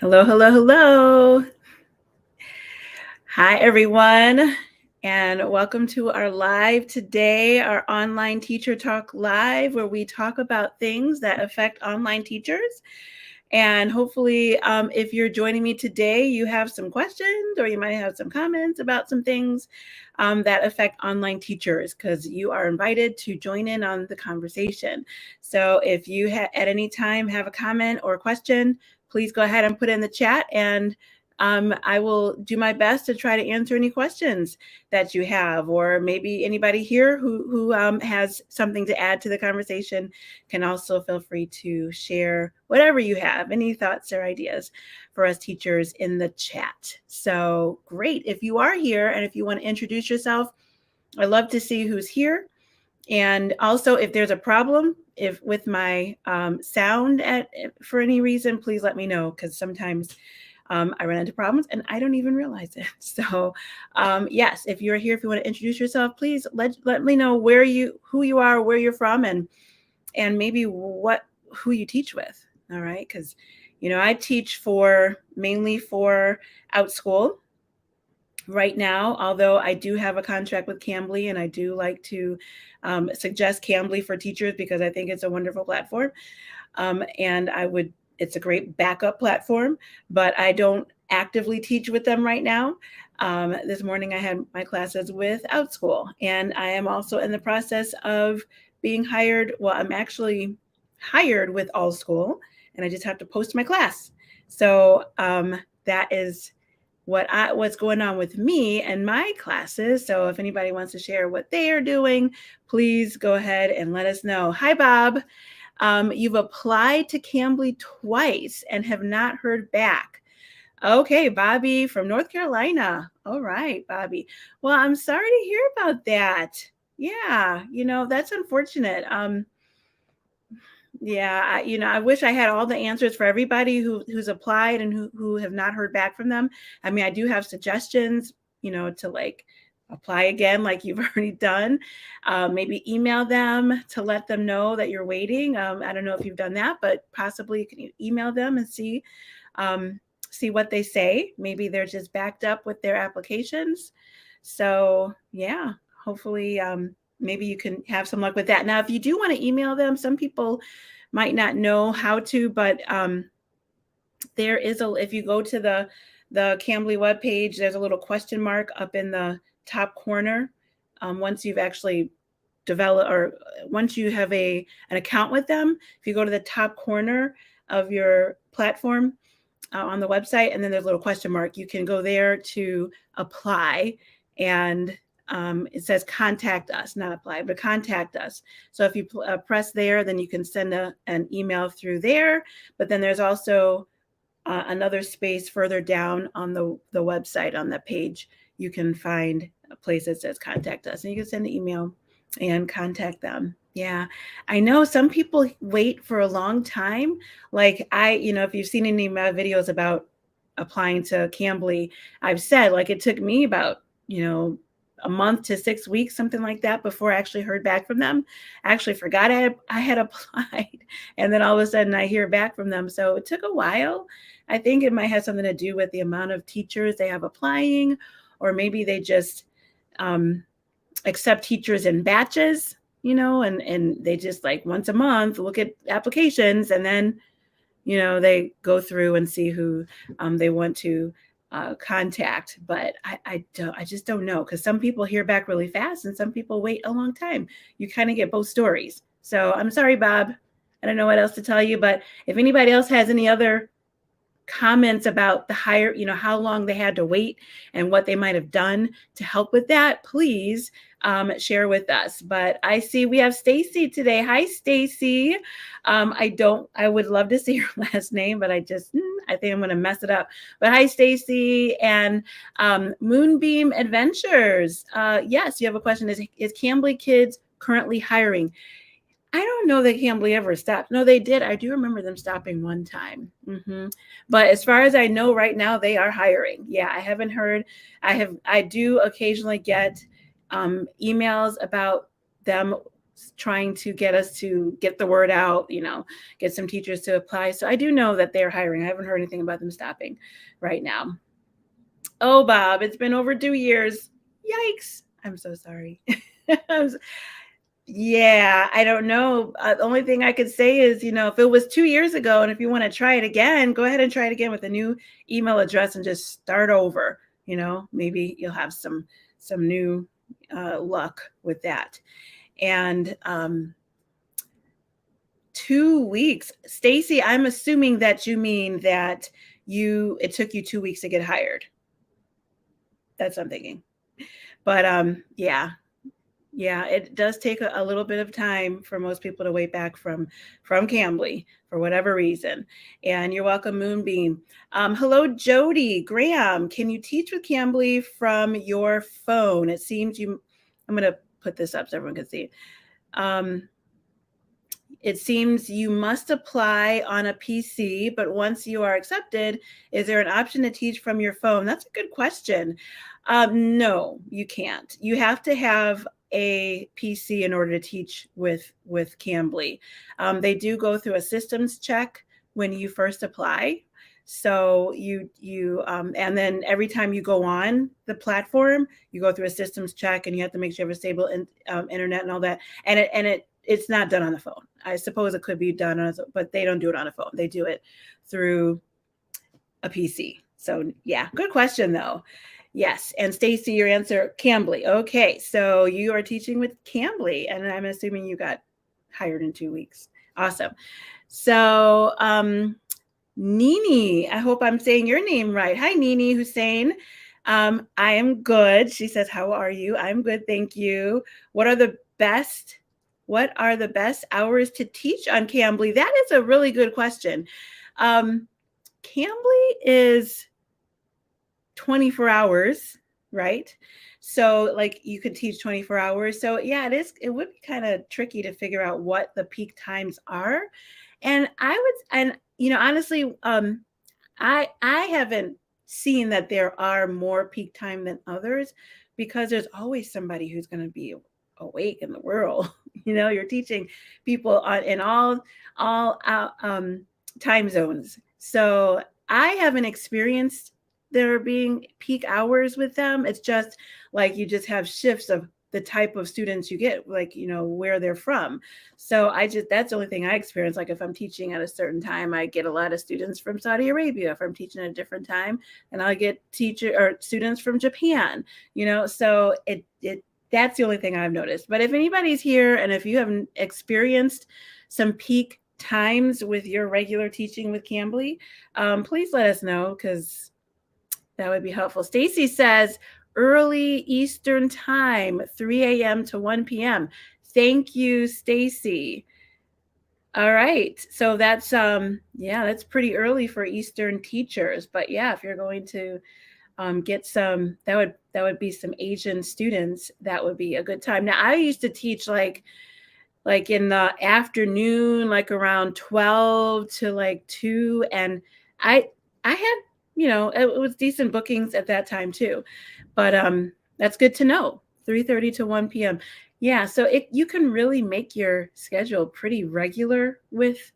Hello, hello, hello. Hi, everyone, and welcome to our live today, our online teacher talk live, where we talk about things that affect online teachers. And hopefully, if you're joining me today, you have some questions or you might have some comments about some things that affect online teachers, because you are invited to join in on the conversation. So if you at any time have a comment or question, please go ahead and put it in the chat, and I will do my best to try to answer any questions that you have, or maybe anybody here who has something to add to the conversation can also feel free to share whatever you have, any thoughts or ideas for us teachers in the chat. So great. If you are here and if you want to introduce yourself, I love to see who's here. And also, if there's a problem with my sound for any reason, please let me know, because sometimes I run into problems and I don't even realize it. So yes, if you're here, if you want to introduce yourself, please let me know who you are, where you're from, and maybe who you teach with. All right, because I teach mainly for OutSchool right now, although I do have a contract with Cambly, and I do like to suggest Cambly for teachers because I think it's a wonderful platform. And it's a great backup platform, but I don't actively teach with them right now. This morning I had my classes with OutSchool, and I am also in the process of being hired. Well, I'm actually hired with AllSchool, and I just have to post my class. So that is what's going on with me and my classes. So if anybody wants to share what they are doing, please go ahead and let us know. Hi, Bob. You've applied to Cambly twice and have not heard back. Okay, Bobby from North Carolina. All right, Bobby. Well, I'm sorry to hear about that. Yeah, that's unfortunate. Yeah, I wish I had all the answers for everybody who's applied and who have not heard back from them. I mean, I do have suggestions, to like apply again, like you've already done. Maybe email them to let them know that you're waiting. I don't know if you've done that, but possibly you can email them and see what they say. Maybe they're just backed up with their applications. So yeah, hopefully maybe you can have some luck with that. Now, if you do want to email them, some people might not know how to, but there is if you go to the Cambly webpage, there's a little question mark up in the top corner. Once you've actually developed, or once you have an account with them, if you go to the top corner of your platform on the website, and then there's a little question mark, you can go there to apply, and it says contact us, not apply, but contact us. So if you press there, then you can send an email through there. But then there's also another space further down on the website, on that page, you can find a place that says contact us, and you can send an email and contact them. Yeah, I know some people wait for a long time. Like if you've seen any of my videos about applying to Cambly, I've said like it took me about, a month to 6 weeks, something like that, before I actually heard back from them. I actually forgot I had applied, and then all of a sudden I hear back from them. So it took a while. I think it might have something to do with the amount of teachers they have applying, or maybe they just accept teachers in batches, and they just like once a month look at applications, and then they go through and see who they want to contact. But I just don't know, because some people hear back really fast and some people wait a long time. You kind of get both stories. So I'm sorry, Bob. I don't know what else to tell you, but if anybody else has any other comments about the hire, how long they had to wait and what they might have done to help with that, please share with us. But I see we have Stacy today. Hi, Stacy. I would love to see your last name, but I think I'm going to mess it up. But hi, Stacy. And Moonbeam Adventures. Yes, you have a question. Is Cambly Kids currently hiring? I don't know that Cambly ever stopped. No, they did. I do remember them stopping one time. But as far as I know right now, they are hiring. Yeah, I haven't heard. I do occasionally get emails about them trying to get us to get the word out, get some teachers to apply. So I do know that they're hiring. I haven't heard anything about them stopping right now. Oh, Bob, it's been over 2 years. Yikes. I'm so sorry. Yeah, I don't know. The only thing I could say is, if it was 2 years ago and if you want to try it again, go ahead and try it again with a new email address and just start over. Maybe you'll have some new luck with that. And 2 weeks. Stacy, I'm assuming that you mean that it took you 2 weeks to get hired. That's what I'm thinking. But yeah, it does take a little bit of time for most people to wait back from Cambly for whatever reason. And you're welcome, Moonbeam. Hello, Jody. Graham, can you teach with Cambly from your phone? It seems I'm going to put this up so everyone can see. It seems you must apply on a PC, but once you are accepted, is there an option to teach from your phone? That's a good question. No, you can't. You have to have a PC in order to teach with Cambly. They do go through a systems check when you first apply. So you and then every time you go on the platform, you go through a systems check, and you have to make sure you have a stable internet and all that. And it's not done on the phone. I suppose it could be done but they don't do it on a phone. They do it through a PC. So yeah, good question though. Yes. And Stacy, your answer, Cambly. Okay. So you are teaching with Cambly, and I'm assuming you got hired in 2 weeks. Awesome. So Nini, I hope I'm saying your name right. Hi, Nini Hussein. I am good. She says, how are you? I'm good. Thank you. What are the best hours to teach on Cambly? That is a really good question. Cambly is 24 hours, right? So like you could teach 24 hours. So yeah, it would be kind of tricky to figure out what the peak times are. And honestly, I haven't seen that there are more peak time than others, because there's always somebody who's going to be awake in the world. You're teaching people in all time zones. So I haven't experienced there being peak hours with them. It's just like you just have shifts of the type of students you get, like, where they're from. So that's the only thing I experience. Like if I'm teaching at a certain time, I get a lot of students from Saudi Arabia. If I'm teaching at a different time, and I'll get students from Japan, so that's the only thing I've noticed. But if anybody's here and if you haven't experienced some peak times with your regular teaching with Cambly, please let us know, because that would be helpful. Stacy says early Eastern time, 3 a.m. to 1 p.m. Thank you, Stacy. All right. So that's that's pretty early for Eastern teachers. But yeah, if you're going to get some, that would be some Asian students, that would be a good time. Now I used to teach like in the afternoon, like around 12 to like 2, and I had, it was decent bookings at that time too. But that's good to know. 3:30 to 1 p.m. Yeah, so you can really make your schedule pretty regular with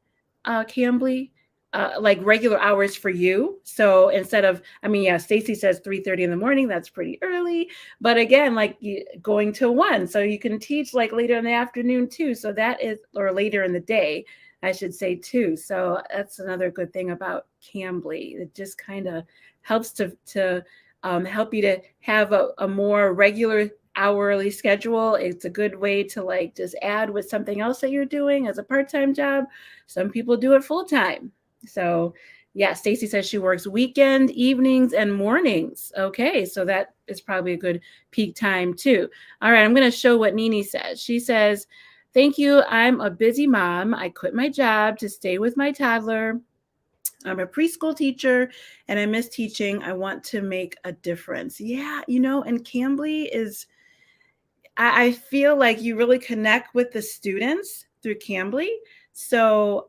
Cambly. Like regular hours for you. So instead of, Stacy says 3:30 in the morning, that's pretty early. But again, like going to 1, so you can teach like later in the afternoon too. So that is, or later in the day, I should say too. So that's another good thing about Cambly. It just kind of helps to help you to have a more regular hourly schedule. It's a good way to like just add with something else that you're doing as a part-time job. Some people do it full-time. So yeah, Stacy says she works weekend, evenings, and mornings. Okay, so that is probably a good peak time too. All right, I'm going to show what Nini says. She says, thank you. I'm a busy mom. I quit my job to stay with my toddler. I'm a preschool teacher and I miss teaching. I want to make a difference. Yeah, and Cambly is, I feel like you really connect with the students through Cambly. So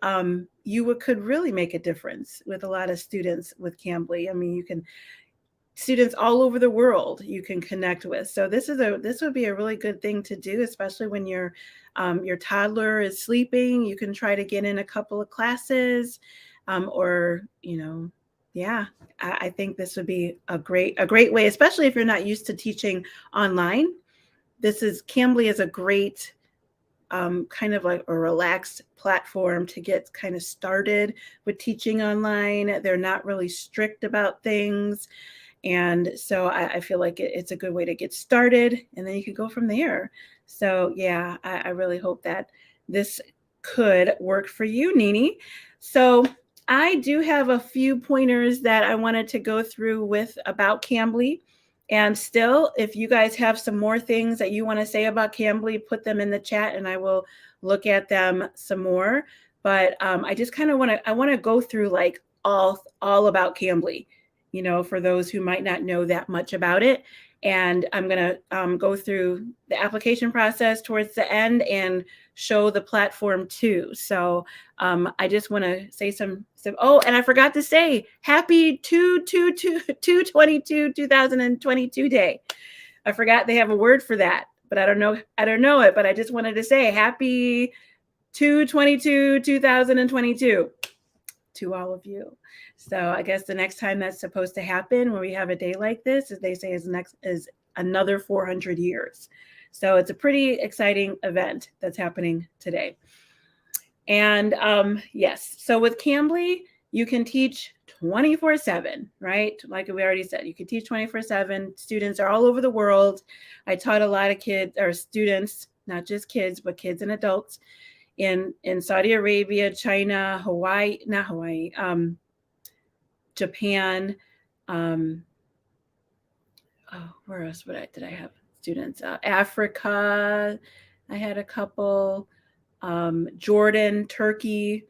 you could really make a difference with a lot of students with Cambly. You can students all over the world you can connect with. So this would be a really good thing to do, especially when your toddler is sleeping. You can try to get in a couple of classes, or yeah, I think this would be a great way, especially if you're not used to teaching online. Cambly is a great kind of like a relaxed platform to get kind of started with teaching online. They're not really strict about things. And so I feel like it's a good way to get started, and then you can go from there. So yeah, I really hope that this could work for you, Nini. So I do have a few pointers that I wanted to go through about Cambly. And still, if you guys have some more things that you want to say about Cambly, put them in the chat and I will look at them some more. But I just kind of want to go through like all about Cambly, for those who might not know that much about it. And I'm going to go through the application process towards the end and show the platform too. So I just want to say some, oh, and I forgot to say happy 2022 day. I forgot they have a word for that, but I don't know it, but I just wanted to say happy 2022 to all of you. So I guess the next time that's supposed to happen when we have a day like this, as they say, is another 400 years. So it's a pretty exciting event that's happening today. And yes, so with Cambly, you can teach 24/7, right? Like we already said, you can teach 24/7. Students are all over the world. I taught a lot of kids or students, not just kids, but kids and adults in Saudi Arabia, China, Japan. Where else did I have students? Africa, I had a couple. Jordan, Turkey.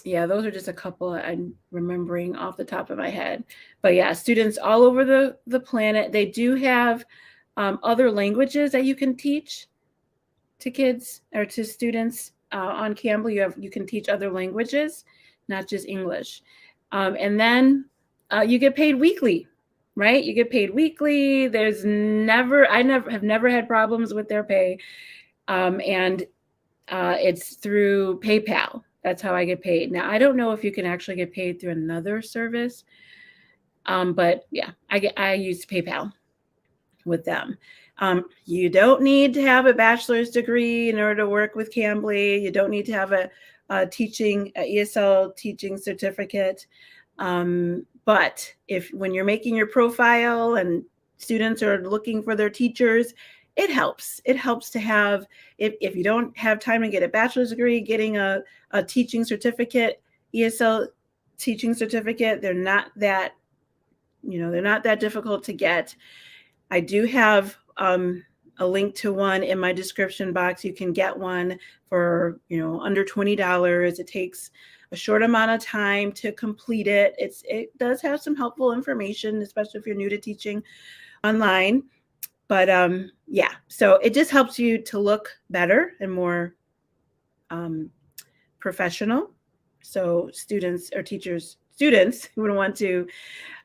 Yeah, those are just a couple I'm remembering off the top of my head. But yeah, students all over the planet. They do have other languages that you can teach to kids or to students on Cambly. You can teach other languages, not just English. And then you get paid weekly, right? You get paid weekly. I have never had problems with their pay. And it's through PayPal. That's how I get paid. Now, I don't know if you can actually get paid through another service. But yeah, I use PayPal with them. You don't need to have a bachelor's degree in order to work with Cambly. You don't need to have a ESL teaching certificate. But when you're making your profile and students are looking for their teachers, it helps. It helps to have, if you don't have time to get a bachelor's degree, getting a teaching certificate, ESL teaching certificate, they're not that difficult to get. I do have a link to one in my description box. You can get one for, under $20. It takes a short amount of time to complete it. It does have some helpful information, especially if you're new to teaching online. But yeah, so it just helps you to look better and more professional. So students who would want to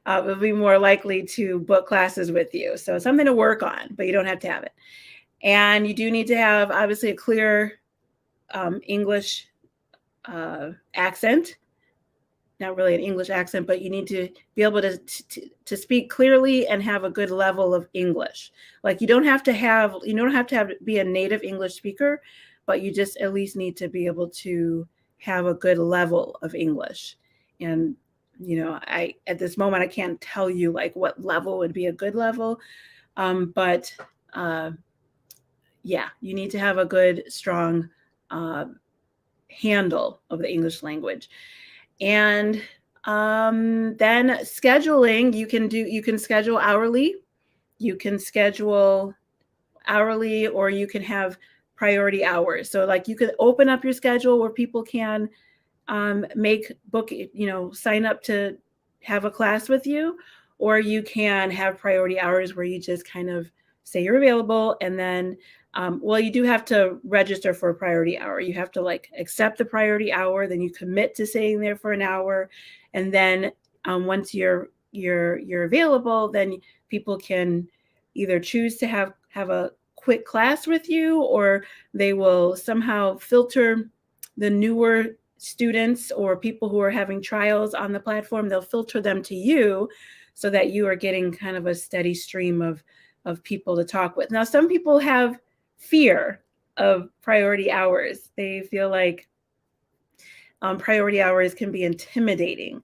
will be more likely to book classes with you. So something to work on, but you don't have to have it. And you do need to have, obviously, a clear English accent. Not really an English accent, but you need to be able to speak clearly and have a good level of English. Like you don't have to be a native English speaker, but you just at least need to be able to have a good level of English. And at this moment I can't tell you like what level would be a good level, but yeah, you need to have a good, strong handle of the English language. And then scheduling, you can schedule hourly. You can schedule hourly, or you can have priority hours. So like you could open up your schedule where people can sign up to have a class with you, or you can have priority hours where you just kind of say you're available, and then you do have to register for a priority hour. You have to accept the priority hour, then you commit to staying there for an hour, and then once you're available, then people can either choose to have a quick class with you, or they will somehow filter the newer students or people who are having trials on the platform. They'll filter them to you so that you are getting kind of a steady stream of people to talk with. Now, some people have fear of priority hours. They feel like priority hours can be intimidating.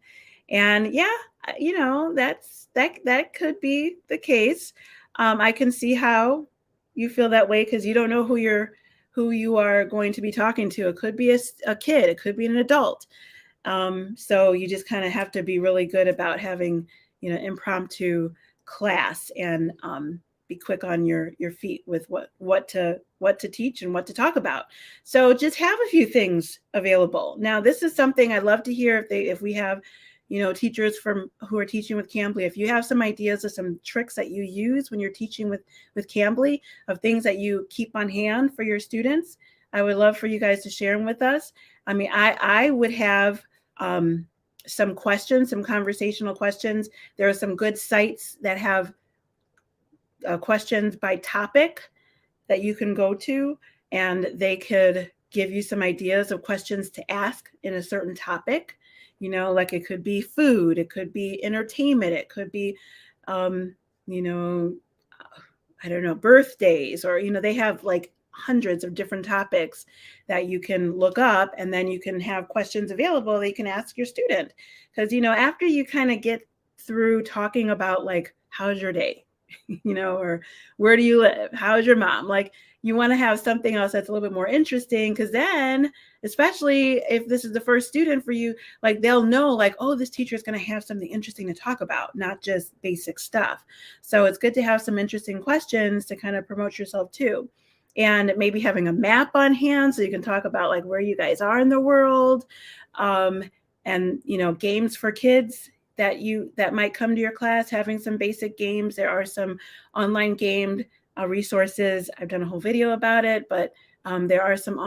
And yeah, that could be the case. I can see how you feel that way, because you don't know who you are going to be talking to. It could be a kid, it could be an adult. So you just kind of have to be really good about having, impromptu class, and be quick on your feet with what to teach and what to talk about. So just have a few things available. Now, this is something I'd love to hear if we have, teachers who are teaching with Cambly. If you have some ideas of some tricks that you use when you're teaching with Cambly, of things that you keep on hand for your students, I would love for you guys to share them with us. I mean, I would have some questions, some conversational questions. There are some good sites that have questions by topic that you can go to, and they could give you some ideas of questions to ask in a certain topic. Like it could be food, it could be entertainment, it could be, I don't know, birthdays, or, they have like hundreds of different topics that you can look up, and then you can have questions available that you can ask your student. Because, after you kind of get through talking about like, how's your day, or where do you live, how's your mom, like, you want to have something else that's a little bit more interesting, because then, especially if this is the first student for you, like they'll know like, oh, this teacher is going to have something interesting to talk about, not just basic stuff. So it's good to have some interesting questions to kind of promote yourself too. And maybe having a map on hand so you can talk about like where you guys are in the world, and games for kids that might come to your class, having some basic games. There are some online game resources. I've done a whole video about it, but there are some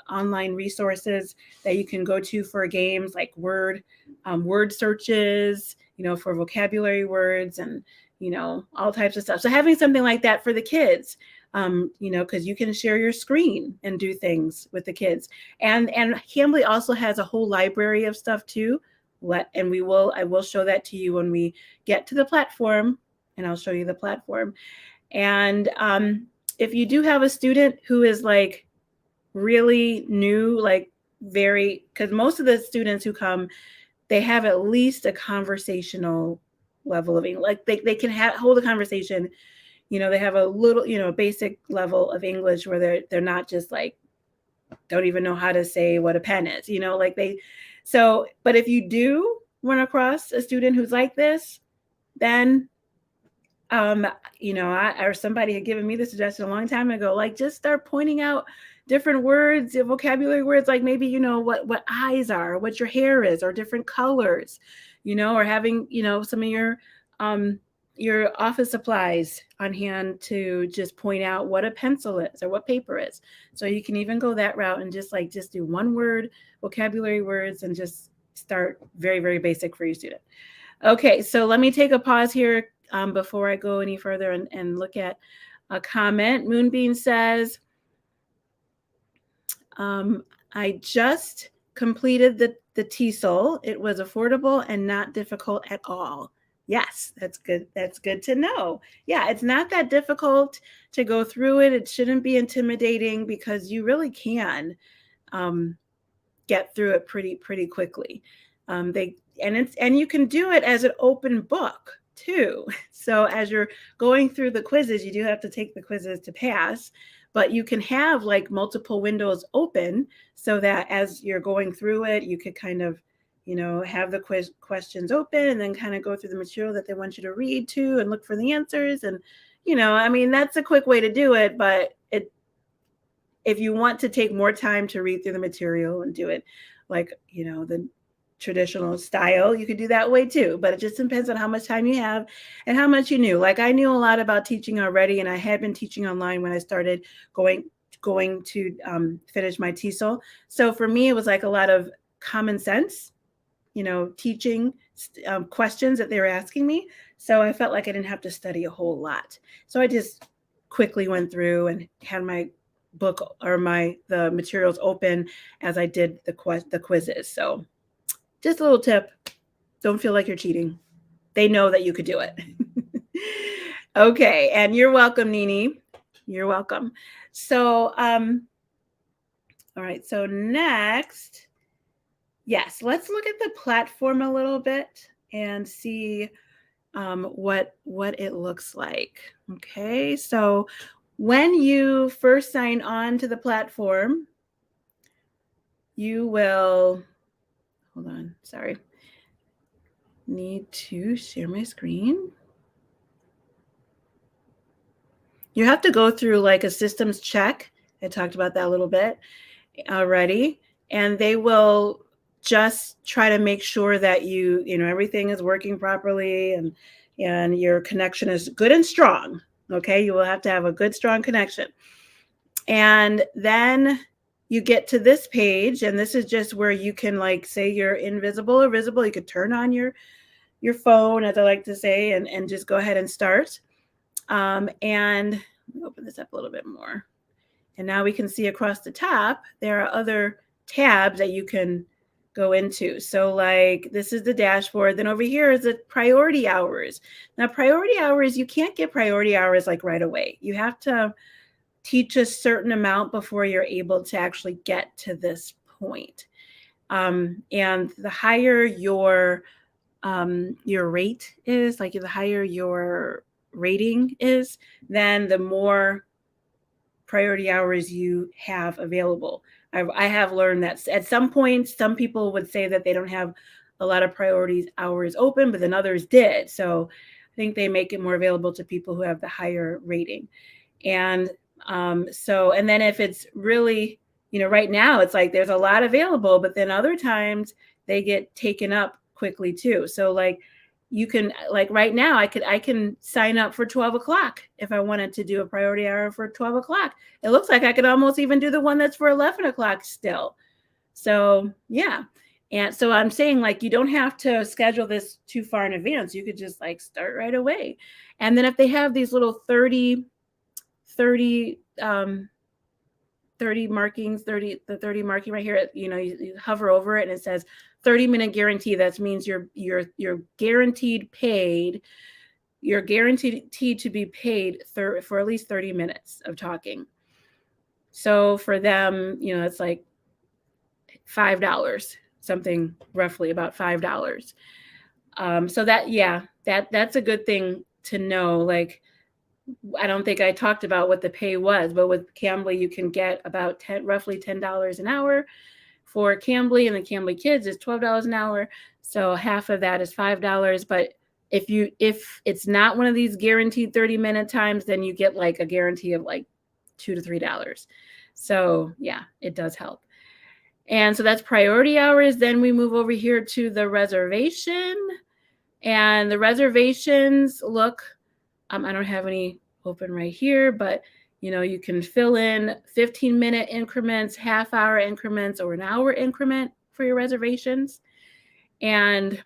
online resources that you can go to for games, like word searches, for vocabulary words, and all types of stuff. So having something like that for the kids, because you can share your screen and do things with the kids. And Cambly also has a whole library of stuff too. I will show that to you when we get to the platform, and I'll show you the platform. And if you do have a student who is like really new, like because most of the students who come, they have at least a conversational level of English. Like they can hold a conversation. They have a little, basic level of English where they're not just like, don't even know how to say what a pen is, but if you do run across a student who's like this, then, or somebody had given me the suggestion a long time ago, like just start pointing out different words, vocabulary words, like maybe, what eyes are, what your hair is, or different colors, or having, some of your office supplies on hand to just point out what a pencil is or what paper is. So you can even go that route and just do one word, vocabulary words, and just start very, very basic for your student. Okay, so let me take a pause here before I go any further and look at a comment. Moonbeam says, I just completed the TESOL. It was affordable and not difficult at all. Yes, that's good. That's good to know. Yeah, it's not that difficult to go through it. It shouldn't be intimidating, because you really can get through it pretty quickly. And you can do it as an open book too. So as you're going through the quizzes, you do have to take the quizzes to pass, but you can have like multiple windows open so that as you're going through it, you could kind of, have the questions open and then kind of go through the material that they want you to read to and look for the answers. And, that's a quick way to do it, but if you want to take more time to read through the material and do it like, the traditional style, you could do that way too, but it just depends on how much time you have and how much you knew. Like I knew a lot about teaching already, and I had been teaching online when I started going to finish my TESOL. So for me, it was like a lot of common sense teaching questions that they were asking me. So I felt like I didn't have to study a whole lot. So I just quickly went through and had my book or the materials open as I did the quizzes. So just a little tip. Don't feel like you're cheating. They know that you could do it. Okay. And you're welcome, Nini. You're welcome. So, all right. So next, yes, let's look at the platform a little bit and see what it looks like. Okay. So when you first sign on to the platform, you will, hold on, sorry. Need to share my screen. You have to go through like a systems check. I talked about that a little bit already. And they will just try to make sure that everything is working properly and your connection is good and strong. Okay. You will have to have a good, strong connection. And then you get to this page, and this is just where you can like say you're invisible or visible. You could turn on your phone, as I like to say, and just go ahead and start. And let me open this up a little bit more. And now we can see across the top, there are other tabs that you can go into. So like this is the dashboard. Then over here is the priority hours. Now priority hours, you can't get priority hours like right away. You have to teach a certain amount before you're able to actually get to this point. And the higher your rate is, like the higher your rating is, then the more priority hours you have available. I have learned that at some point, some people would say that they don't have a lot of priorities hours open, but then others did. So I think they make it more available to people who have the higher rating. And and then if it's really, right now it's like there's a lot available, but then other times they get taken up quickly too. So like you can, like right now I can sign up for 12 o'clock if I wanted to do a priority hour for 12 o'clock. It looks like I could almost even do the one that's for 11 o'clock still. So yeah. And so I'm saying like, you don't have to schedule this too far in advance. You could just like start right away. And then if they have these little 30 markings, the 30 marking right here, you hover over it and it says 30-minute guarantee. That means you're guaranteed paid. You're guaranteed to be paid for at least 30 minutes of talking. So for them, it's like $5, something roughly about $5. So that's a good thing to know. Like, I don't think I talked about what the pay was, but with Cambly, you can get about roughly $10 an hour for Cambly, and the Cambly Kids is $12 an hour. So half of that is $5. But if it's not one of these guaranteed 30-minute times, then you get like a guarantee of like $2 to $3. So yeah, it does help. And so that's priority hours. Then we move over here to the reservation, and the reservations look, I don't have any open right here, but you can fill in 15-minute increments, half-hour increments, or an hour increment for your reservations. And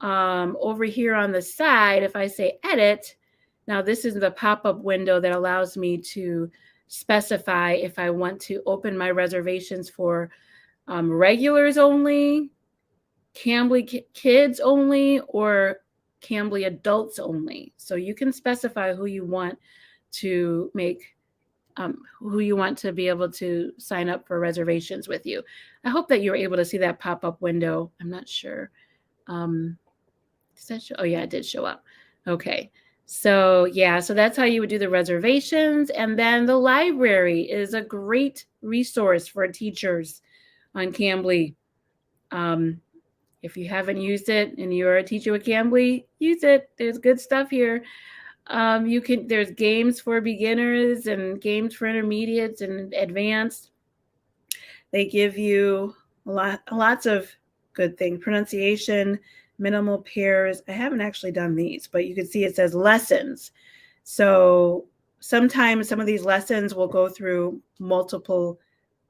over here on the side, if I say edit, now this is the pop-up window that allows me to specify if I want to open my reservations for regulars only, Cambly Kids only, or Cambly Adults only. So you can specify who you want to who you want to be able to sign up for reservations with you. I hope that you were able to see that pop-up window. I'm not sure. Does that show? Oh yeah, it did show up. Okay. So yeah, so that's how you would do the reservations. And then the library is a great resource for teachers on Cambly. If you haven't used it and you're a teacher with Cambly, use it. There's good stuff here. There's games for beginners and games for intermediates and advanced. They give you lots of good things. Pronunciation, minimal pairs. I haven't actually done these, but you can see it says lessons. So sometimes some of these lessons will go through multiple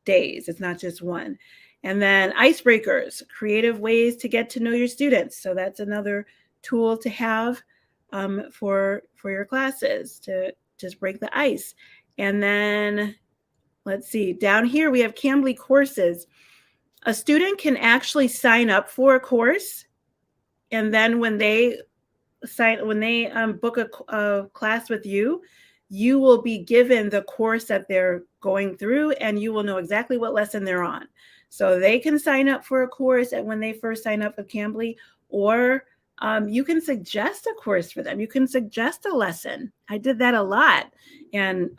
days. It's not just one. And then icebreakers, creative ways to get to know your students. So that's another tool to have for your classes to just break the ice. And then let's see, down here we have Cambly courses. A student can actually sign up for a course, and then when they book a class with you, you will be given the course that they're going through, and you will know exactly what lesson they're on. So they can sign up for a course when they first sign up with Cambly, or you can suggest a course for them. You can suggest a lesson. I did that a lot, and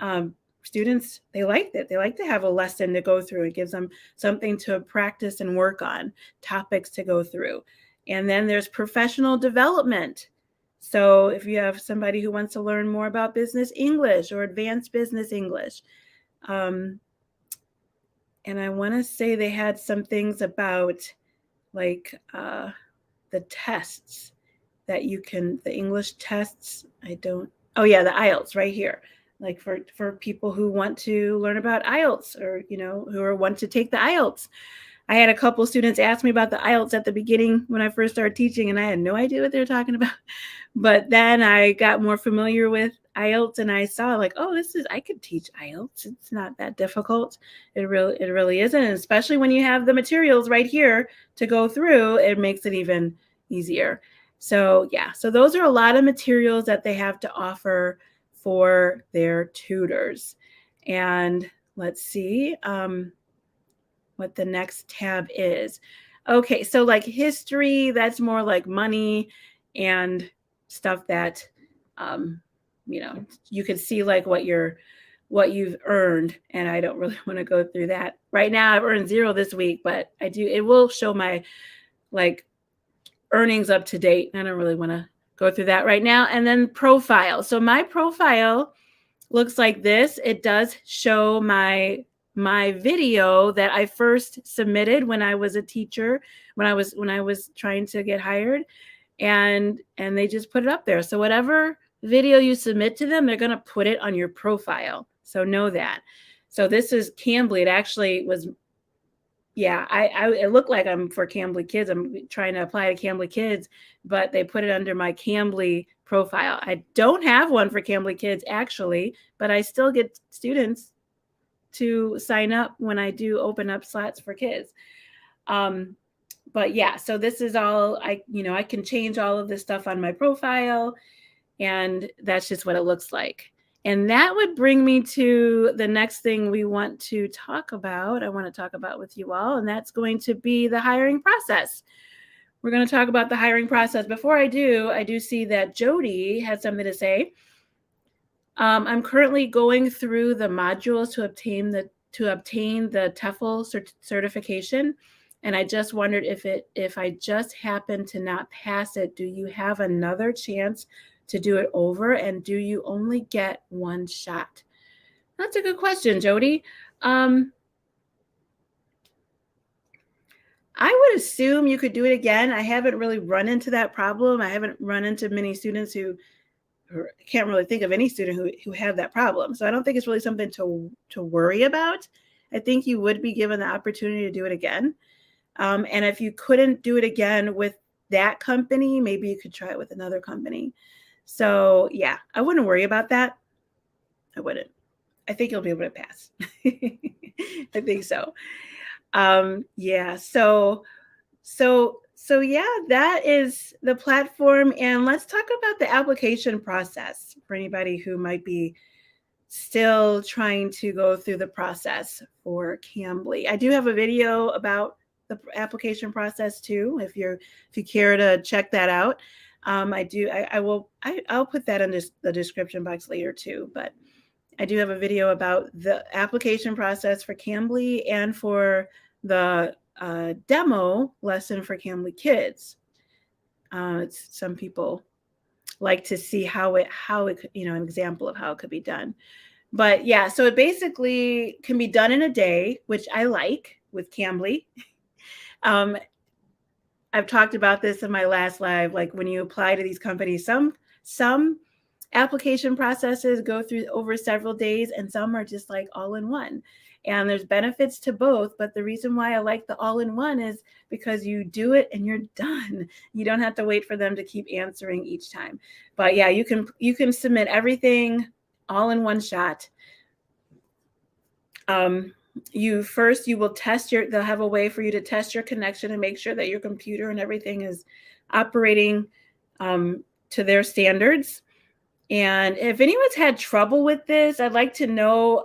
students, they liked it. They like to have a lesson to go through. It gives them something to practice and work on, topics to go through. And then there's professional development. So if you have somebody who wants to learn more about business English or advanced business English, and I want to say they had some things about like the tests that you can, the English tests. Oh yeah, the IELTS right here. Like for people who want to learn about IELTS, or who want to take the IELTS. I had a couple students ask me about the IELTS at the beginning when I first started teaching, and I had no idea what they were talking about. But then I got more familiar with IELTS, and I saw like, oh, I could teach IELTS. It's not that difficult. It really isn't. And especially when you have the materials right here to go through, it makes it even easier. So yeah, so those are a lot of materials that they have to offer for their tutors. And let's see what the next tab is. Okay, so like history, that's more like money and stuff that you can see like what you've earned, and I don't really want to go through that. Right now I've earned 0 this week, but it will show my like earnings up to date. I don't really want to go through that right now. And then profile. So my profile looks like this. It does show my video that I first submitted when I was a teacher, when I was trying to get hired, and they just put it up there. So whatever video you submit to them, they're going to put it on your profile. So know that. So this is Cambly. It actually was, yeah, it looked like I'm for Cambly Kids. I'm trying to apply to Cambly Kids, but they put it under my Cambly profile. I don't have one for Cambly Kids actually, but I still get students to sign up when I do open up slots for kids. But yeah, so this is all, I can change all of this stuff on my profile, and that's just what it looks like. And that would bring me to the next thing we want to talk about. I want to talk about with you all, and that's going to be the hiring process. We're going to talk about the hiring process. Before I do see that Jody had something to say. I'm currently going through the modules to obtain the TESOL certification, and I just wondered if I just happen to not pass it, do you have another chance to do it over, and do you only get one shot? That's a good question, Jody. I would assume you could do it again. I haven't really run into that problem. I haven't run into many students who can't really think of any student who have that problem. So I don't think it's really something to worry about. I think you would be given the opportunity to do it again. And if you couldn't do it again with that company, maybe you could try it with another company. So yeah, I wouldn't worry about that. I wouldn't. I think you'll be able to pass. I think so. Yeah. So yeah, that is the platform. And let's talk about the application process for anybody who might be still trying to go through the process for Cambly. I do have a video about the application process too, if you care to check that out. I'll put that in the description box later too, but I do have a video about the application process for Cambly and for the demo lesson for Cambly Kids. Some people like to see how it could, an example of how it could be done. But yeah, so it basically can be done in a day, which I like with Cambly. I've talked about this in my last live, like when you apply to these companies, some application processes go through over several days, and some are just like all in one. And there's benefits to both, but the reason why I like the all-in-one is because you do it and you're done. You don't have to wait for them to keep answering each time. But yeah, you can submit everything all in one shot. You will test they'll have a way for you to test your connection and make sure that your computer and everything is operating to their standards. And if anyone's had trouble with this, I'd like to know,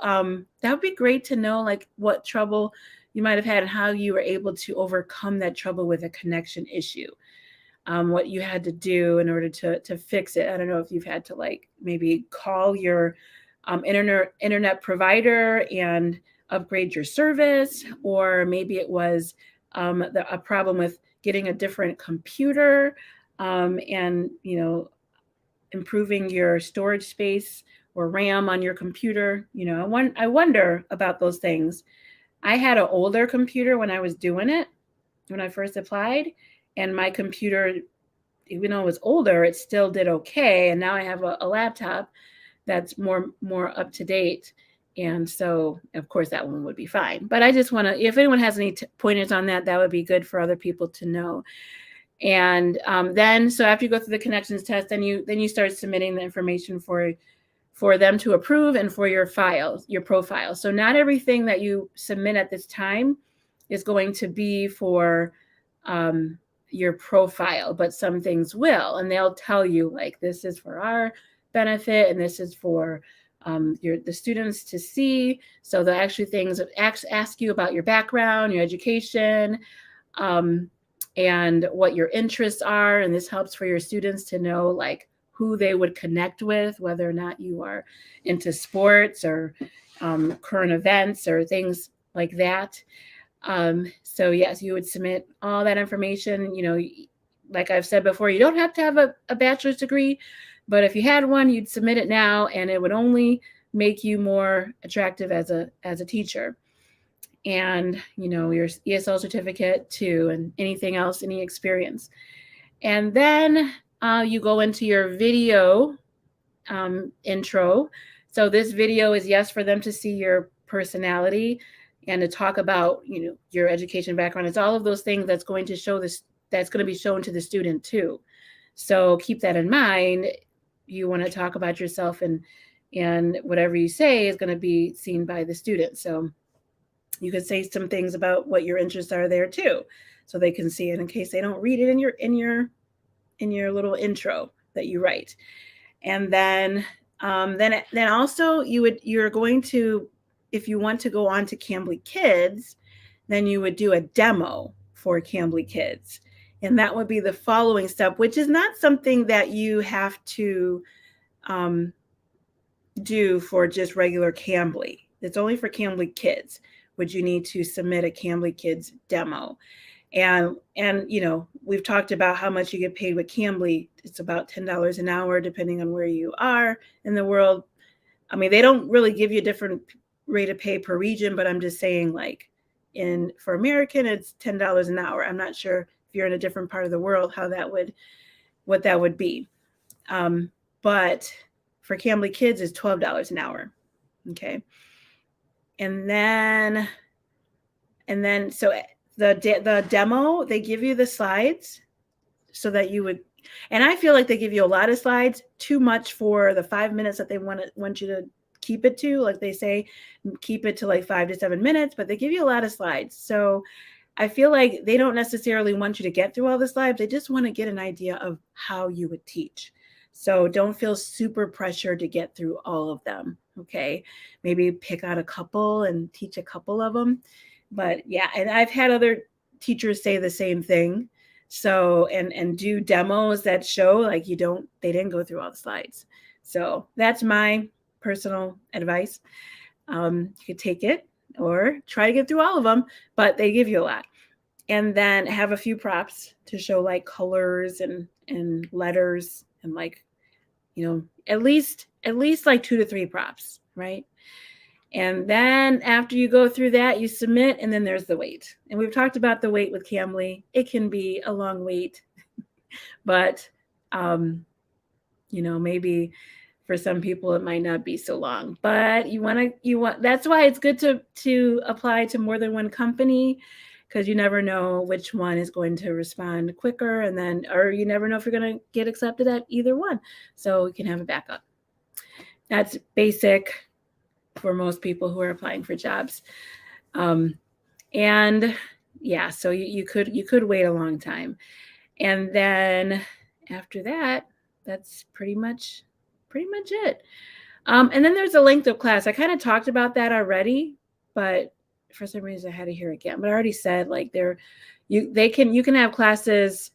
that would be great to know, like what trouble you might have had and how you were able to overcome that trouble with a connection issue. What you had to do in order to fix it. I don't know if you've had to like maybe call your internet provider and upgrade your service, or maybe it was a problem with getting a different computer and, you know, improving your storage space or RAM on your computer. You know, I wonder about those things. I had an older computer when I was doing it, when I first applied, and my computer, even though it was older, it still did okay. And now I have a laptop that's more up to date. And so, of course, that one would be fine. But I just want to, if anyone has any pointers on that, that would be good for other people to know. And then, so after you go through the connections test, then you start submitting the information for them to approve and for your files, your profile. So not everything that you submit at this time is going to be for your profile, but some things will, and they'll tell you like, this is for our benefit and this is for the students to see. So the actually things ask you about your background, your education, and what your interests are. And this helps for your students to know like who they would connect with, whether or not you are into sports or current events or things like that. So yes, you would submit all that information. You know, like I've said before, you don't have to have a bachelor's degree, but if you had one, you'd submit it now, and it would only make you more attractive as a teacher. And, you know, your ESL certificate too, and anything else, any experience. And then you go into your video intro. So this video is, yes, for them to see your personality and to talk about, you know, your education background. It's all of those things that's going to show this, that's going to be shown to the student too. So keep that in mind. You want to talk about yourself, and whatever you say is going to be seen by the student. So you could say some things about what your interests are there too, so they can see it in case they don't read it in your little intro that you write. And then also you're going to, if you want to go on to Cambly Kids, then you would do a demo for Cambly Kids. And that would be the following step, which is not something that you have to do for just regular Cambly. It's only for Cambly Kids, which you need to submit a Cambly Kids demo. And you know, we've talked about how much you get paid with Cambly. It's about $10 an hour, depending on where you are in the world. I mean, they don't really give you a different rate of pay per region, but I'm just saying, like, for American, it's $10 an hour. I'm not sure if you're in a different part of the world what that would be. But for Cambly Kids, it's $12 an hour. Okay. And then so the demo, they give you the slides so that you would, and I feel like they give you a lot of slides, too much for the 5 minutes that they want you to keep it to. Like they say, keep it to like 5 to 7 minutes, but they give you a lot of slides. So I feel like they don't necessarily want you to get through all the slides. They just want to get an idea of how you would teach. So don't feel super pressured to get through all of them. Okay. Maybe pick out a couple and teach a couple of them. But yeah, and I've had other teachers say the same thing. So, and do demos that show like they didn't go through all the slides. So that's my personal advice. You could take it or try to get through all of them, but they give you a lot. And then have a few props to show like colors and letters and like, you know, at least like 2 to 3 props, right? And then after you go through that, you submit, and then there's the wait. And we've talked about the wait with Cambly. It can be a long wait, but, you know, maybe For some people, it might not be so long, but that's why it's good to apply to more than one company, because you never know which one is going to respond quicker, or you never know if you're going to get accepted at either one. So you can have a backup. That's basic for most people who are applying for jobs. And yeah, so you could wait a long time. And then after that, that's pretty much it. And then there's a length of class. I kind of talked about that already, but for some reason I had to hear it again. But I already said, like, you can have classes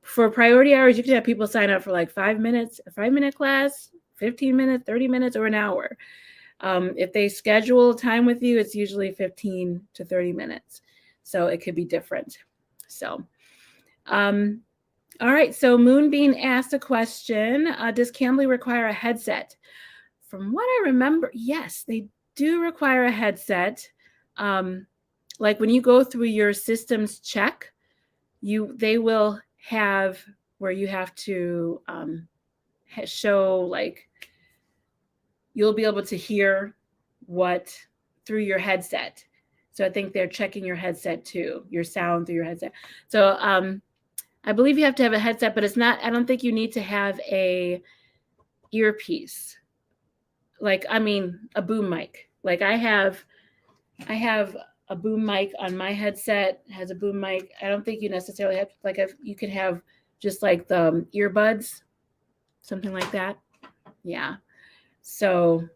for priority hours. You can have people sign up for like 5 minutes, a 5-minute class, 15 minutes, 30 minutes, or an hour. If they schedule time with you, it's usually 15 to 30 minutes. So it could be different. So, all right. So Moonbeam asked a question. Does Cambly require a headset? From what I remember, yes, they do require a headset. Like when you go through your systems check, they will have where you have to show, like, you'll be able to hear what through your headset. So I think they're checking your headset too, your sound through your headset. So I believe you have to have a headset, but I don't think you need to have a earpiece. Like, I mean, a boom mic. Like I have a boom mic on my headset, has a boom mic. I don't think you necessarily have, like, you could have just like the earbuds, something like that. Yeah. So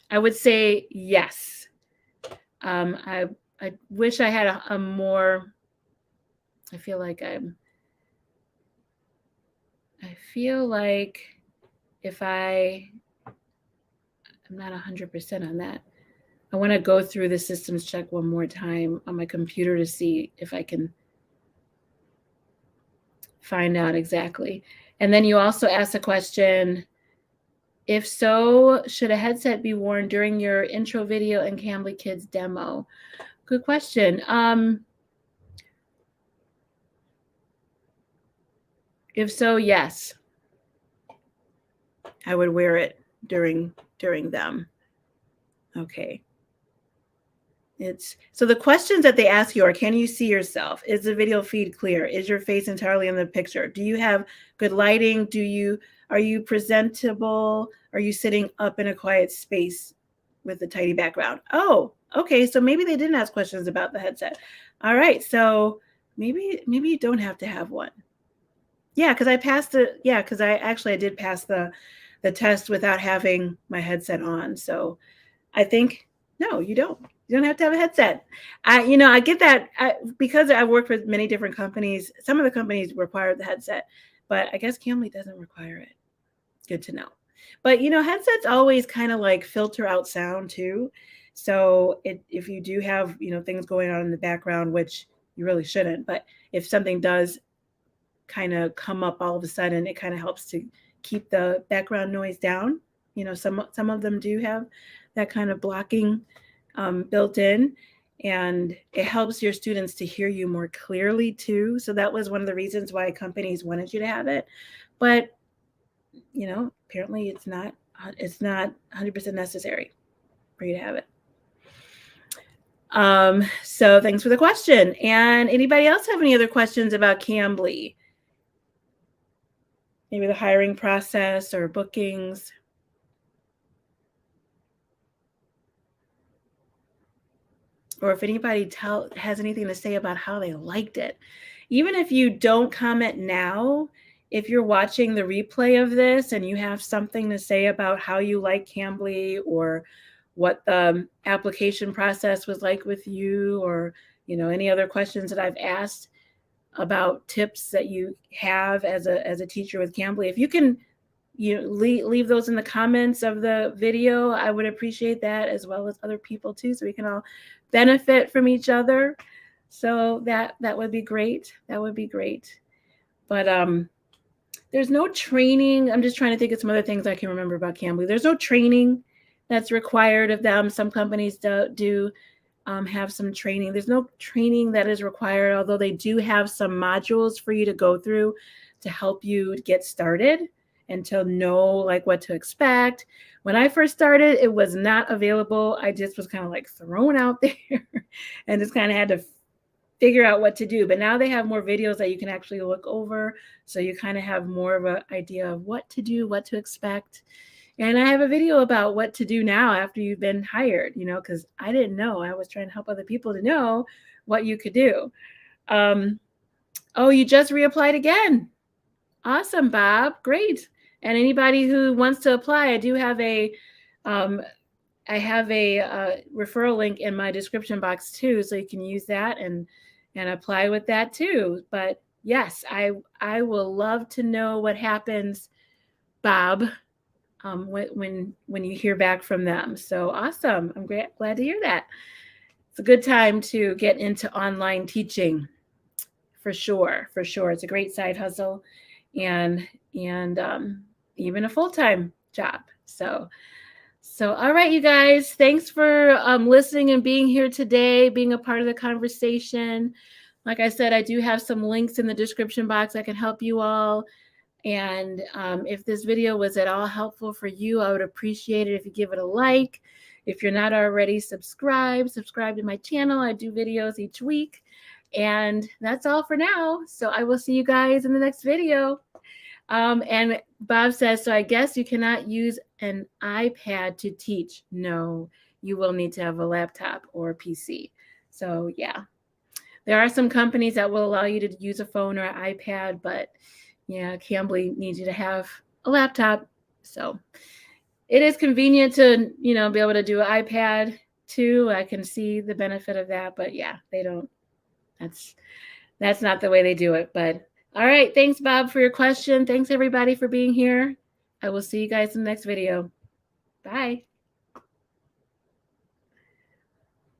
I would say yes. I wish I had a more, I feel like if I'm not 100% on that. I want to go through the systems check one more time on my computer to see if I can find out exactly. And then you also asked a question, if so, should a headset be worn during your intro video and Cambly Kids demo? Good question. If so, yes. I would wear it during them. Okay. So the questions that they ask you are, can you see yourself? Is the video feed clear? Is your face entirely in the picture? Do you have good lighting? Are you presentable? Are you sitting up in a quiet space with a tidy background? Oh, okay. So maybe they didn't ask questions about the headset. All right. So maybe you don't have to have one. Yeah, because I did pass the test without having my headset on. So I think, no, you don't. You don't have to have a headset. I get that because I've worked with many different companies. Some of the companies require the headset, but I guess Cambly doesn't require it. Good to know. But, headsets always kind of like filter out sound too. So if you do have, things going on in the background, which you really shouldn't, but if something does kind of come up all of a sudden, it kind of helps to keep the background noise down. Some of them do have that kind of blocking built in, and it helps your students to hear you more clearly too. So that was one of the reasons why companies wanted you to have it. But, apparently it's not 100% necessary for you to have it. So thanks for the question. And anybody else have any other questions about Cambly? Maybe the hiring process or bookings? Or if anybody has anything to say about how they liked it. Even if you don't comment now, if you're watching the replay of this and you have something to say about how you like Cambly, or what the application process was like with you, or any other questions that I've asked about tips that you have as a teacher with Cambly, if you can leave those in the comments of the video, I would appreciate that, as well as other people too, so we can all benefit from each other. So that would be great. That would be great. But there's no training. I'm just trying to think of some other things I can remember about Cambly. There's no training that's required of them. Some companies do have some training. There's no training that is required, although they do have some modules for you to go through to help you get started. and to know like what to expect. When I first started, it was not available. I just was kind of like thrown out there and just kind of had to figure out what to do. But now they have more videos that you can actually look over. So you kind of have more of an idea of what to do, what to expect. And I have a video about what to do now after you've been hired, you know, because I didn't know. I was trying to help other people to know what you could do. Oh, you just reapplied again. Awesome, Bob. Great. And anybody who wants to apply, I do have a referral link in my description box too, so you can use that and apply with that too. But yes, I will love to know what happens, Bob, when you hear back from them. So awesome. I'm glad to hear that. It's a good time to get into online teaching. For sure. It's a great side hustle and even a full-time job. So all right, you guys, thanks for listening and being here today, being a part of the conversation. Like I said, I do have some links in the description box that can help you all. And if this video was at all helpful for you, I would appreciate it if you give it a like. If you're not already subscribe to my channel. I do videos each week. And that's all for now. So I will see you guys in the next video. And Bob says, so I guess you cannot use an iPad to teach. No, you will need to have a laptop or a PC. So yeah, there are some companies that will allow you to use a phone or an iPad, but yeah, Cambly needs you to have a laptop. So it is convenient to, you know, be able to do an iPad too. I can see the benefit of that, but yeah, they don't. That's not the way they do it. But all right, thanks, Bob, for your question. Thanks, everybody, for being here. I will see you guys in the next video. Bye.